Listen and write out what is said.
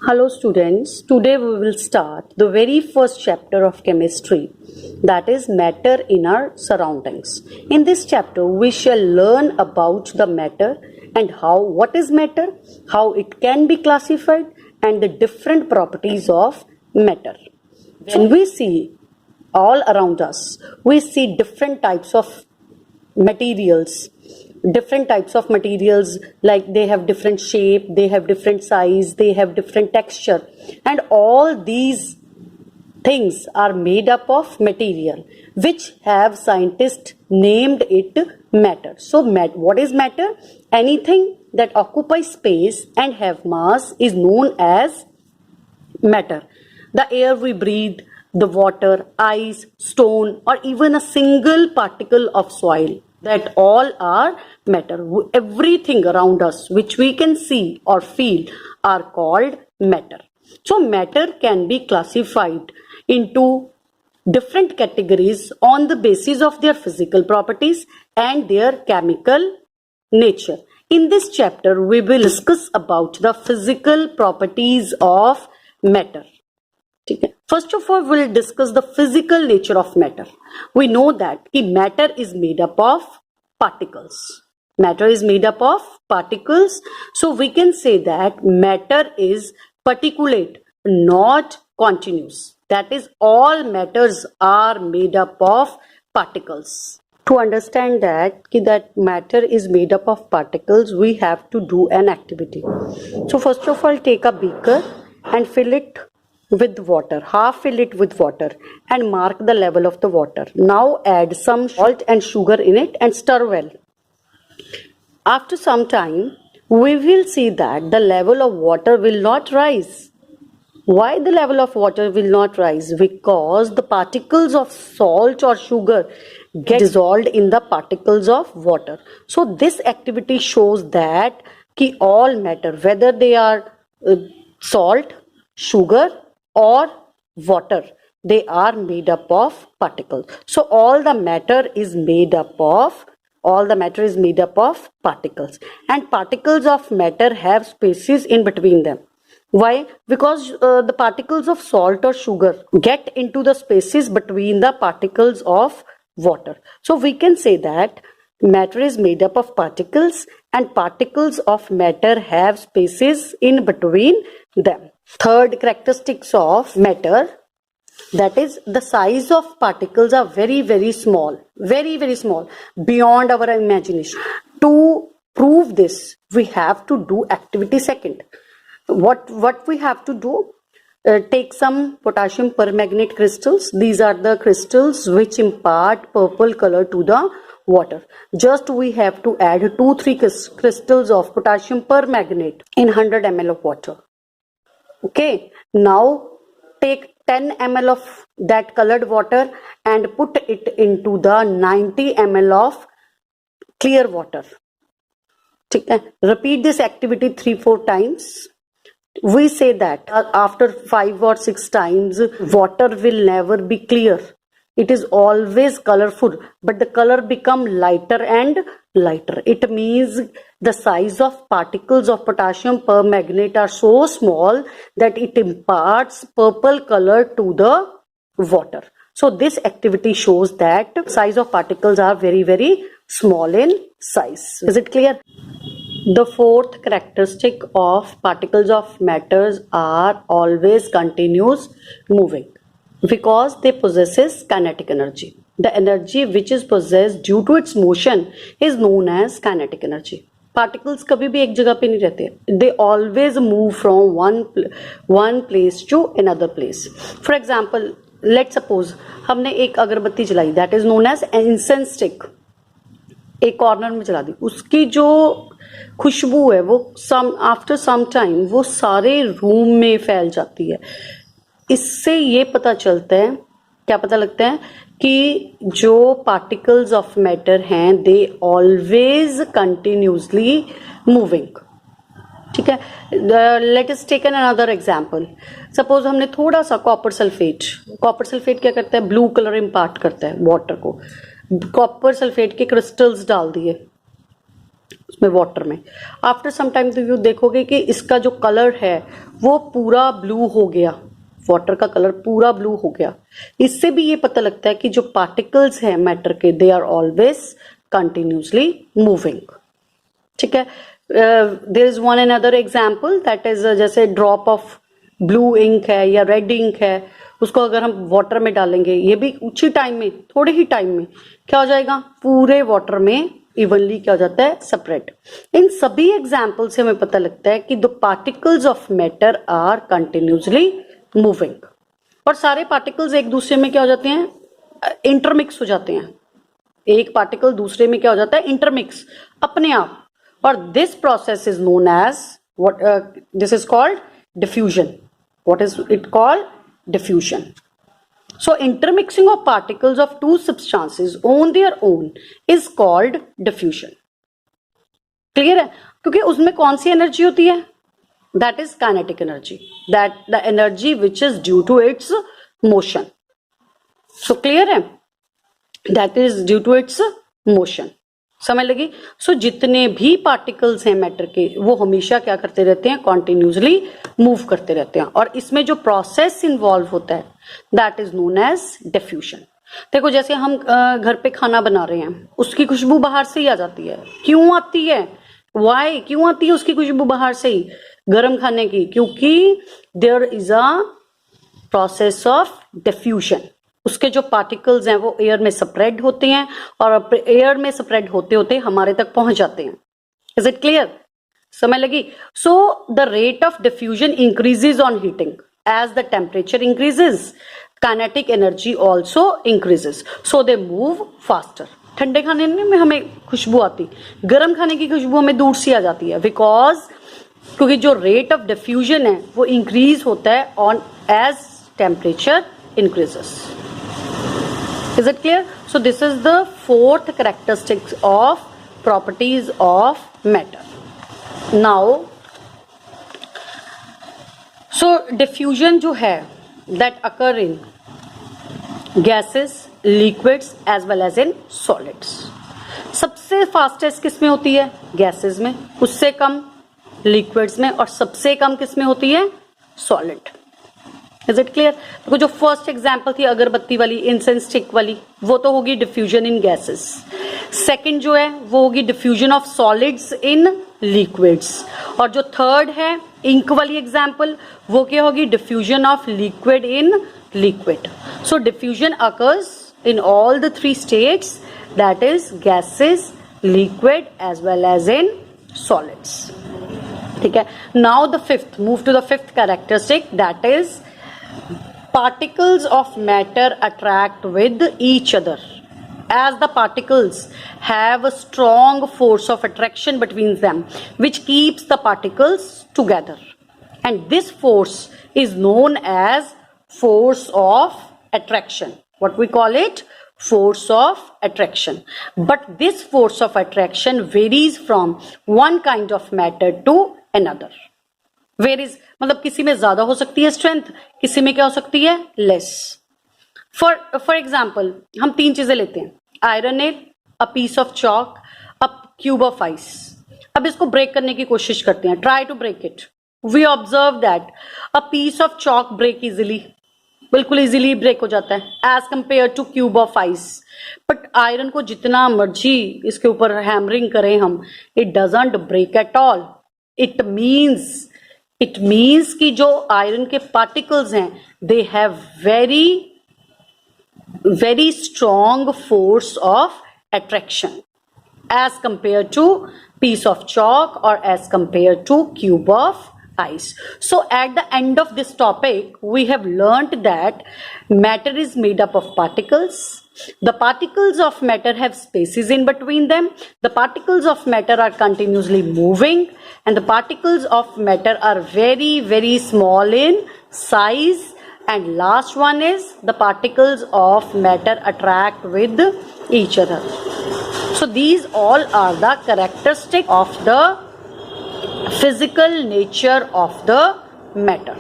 Hello students, today we will start the very first chapter of chemistry, that is matter in our surroundings. In this chapter we shall learn about the matter and what is matter, how it can be classified and the different properties of matter. When we see all around us, we see different types of materials like they have different shape, they have different size, they have different texture, and all these things are made up of material which have scientists named it matter. So what is matter? Anything that occupies space and have mass is known as matter. The air we breathe, the water, ice, stone, or even a single particle of soil, that all are matter. Everything around us which we can see or feel are called matter. So matter can be classified into different categories on the basis of their physical properties and their chemical nature. In this chapter we will discuss about the physical properties of matter. First of all, we'll discuss the physical nature of matter. We know that matter is made up of particles. Matter is made up of particles. So we can say that matter is particulate, not continuous. That is, all matters are made up of particles. To understand that matter is made up of particles, we have to do an activity. So first of all, take a beaker and fill it with water, half fill it with water and mark the level of the water. Now add some salt and sugar in it and stir well. After some time, we will see that the level of water will not rise. Why the level of water will not rise? Because the particles of salt or sugar get dissolved in the particles of water. So this activity shows that all matter, whether they are salt, sugar or water, they are made up of particles. So all the matter is made up of particles, and particles of matter have spaces in between them. Why? Because the particles of salt or sugar get into the spaces between the particles of water. So we can say that matter is made up of particles and particles of matter have spaces in between them. Third characteristics of matter, that is, the size of particles are very, very small, beyond our imagination. To prove this, we have to do activity second. What we have to do? Take some potassium permanganate crystals. These are the crystals which impart purple color to the water. Just we have to add 2-3 crystals of potassium permanganate in 100 ml of water. Okay, now take 10 ml of that colored water and put it into the 90 ml of clear water. Repeat this activity 3-4 times. We say that after 5 or 6 times, water will never be clear. It is always colorful, but the color become lighter and lighter. It means the size of particles of potassium permanganate are so small that it imparts purple color to the water. So this activity shows that size of particles are very, very small in size. Is it clear? The fourth characteristic of particles of matters are always continuous moving, because they possesses kinetic energy. The energy which is possessed due to its motion is known as kinetic energy. Particles कभी भी एक जगह पे नहीं रहते. They always move from one place to another place. For example, let's suppose हमने एक अगरबत्ती जलाई, that is known as incense stick. एक कॉर्नर में जला दी, उसकी जो खुशबू है वो आफ्टर सम टाइम वो सारे रूम में फैल जाती है. इससे ये पता चलता है, क्या पता लगता है, कि जो पार्टिकल्स ऑफ मैटर हैं दे ऑलवेज कंटिन्यूसली मूविंग. ठीक है. Let us take an another example. Suppose हमने थोड़ा सा कॉपर सल्फेट क्या करता है, ब्लू कलर इम्पार्ट करता है वाटर को. कॉपर सल्फेट के क्रिस्टल्स डाल दिए, उसमें वाटर में, आफ्टर सम टाइम तो यू देखोगे कि इसका जो कलर है वो पूरा ब्लू हो गया, वाटर का कलर पूरा ब्लू हो गया। इससे भी ये पता लगता है कि जो पार्टिकल्स हैं मैटर के, they are always continuously moving. ठीक है, there is one another example that is जैसे ड्रॉप ऑफ ब्लू इंक है या रेड इंक है, उसको अगर हम वाटर में डालेंगे, ये भी कुछ ही टाइम में, थोड़े ही टाइम में क्या हो जाएगा, पूरे वाटर में इवनली क्या हो जाता है, सेपरेट। इन सभी एग्जाम्पल से हमें पता लगता है कि the particles of matter are continuously moving. और सारे पार्टिकल्स एक दूसरे में क्या हो जाते हैं, इंटरमिक्स हो जाते हैं। एक पार्टिकल दूसरे में क्या हो जाता है, इंटरमिक्स अपने आप। और this process is known as what, this is called diffusion. What is it called, diffusion. So intermixing of particles of two substances on their own is called diffusion. Clear है? क्योंकि उसमें कौन सी एनर्जी होती है, that is kinetic energy, that the energy which is due to its motion. So clear है? That is due to its motion. समझ लगी? सो जितने भी पार्टिकल्स हैं मैटर के, वो हमेशा क्या करते रहते हैं, कॉन्टिन्यूसली मूव करते रहते हैं। और इसमें जो प्रोसेस इन्वॉल्व होता है that is known as diffusion. देखो जैसे हम घर पे खाना बना रहे हैं, उसकी खुशबू बाहर से ही आ जाती है। क्यों आती है, वाई, क्यों आती है उसकी खुशबू बाहर से ही गर्म खाने की, क्योंकि there is a process of diffusion. उसके जो पार्टिकल्स हैं वो एयर में स्प्रेड होते हैं और एयर में स्प्रेड होते होते हमारे तक पहुंच जाते हैं। इज इट क्लियर, समझ लगी? So the rate of diffusion increases on heating as the temperature increases, kinetic energy also increases, so they move faster. ठंडे खाने में हमें खुशबू आती, गर्म खाने की खुशबू हमें दूर से आ जाती है, बिकॉज क्योंकि जो रेट ऑफ डिफ्यूजन है वो इंक्रीज होता है on as temperature increases. Is it clear? So this is the fourth characteristics of properties of matter. Now, so diffusion जो है that occur in gases, liquids as well as in solids. सबसे fastest किस में होती है, gases में, उससे कम liquids में, और सबसे कम किस में होती है, सॉलिड। Is it clear? देखो जो फर्स्ट एग्जांपल थी अगरबत्ती वाली, इंसेंस स्टिक वाली, वो तो होगी डिफ्यूजन इन गैसेस। सेकंड जो है वो होगी diffusion of solids in liquids. और जो थर्ड है इंक वाली एग्जांपल, वो क्या होगी, diffusion of liquid in liquid. So diffusion occurs in all the three states, that is gases, liquid as well as in solids. ठीक है, now the fifth, move to the fifth characteristic, that is particles of matter attract with each other, as the particles have a strong force of attraction between them which keeps the particles together, and this force is known as force of attraction. What we call it, force of attraction. But this force of attraction varies from one kind of matter to another. Varies मतलब किसी में ज्यादा हो सकती है strength, किसी में क्या हो सकती है, लेस। फॉर एग्जाम्पल हम तीन चीजें लेते हैं, iron nail, a piece of chalk, a cube of ice. अब इसको ब्रेक करने की कोशिश करते हैं, try to break it. We observe that a piece of chalk break easily, बिल्कुल इजिली ब्रेक हो जाता है as compare to cube of ice. But iron को जितना मर्जी इसके ऊपर हैमरिंग करें हम, it doesn't break at all. It means कि जो आयरन के पार्टिकल्स हैं, दे have very very strong force of attraction as compare to piece of chalk or as compare to cube of ice. So at the end of this topic, we have learnt that matter is made up of particles. The particles of matter have spaces in between them. The particles of matter are continuously moving, and the particles of matter are very, very small in size. And last one is the particles of matter attract with each other. So these all are the characteristics of the physical nature of the matter.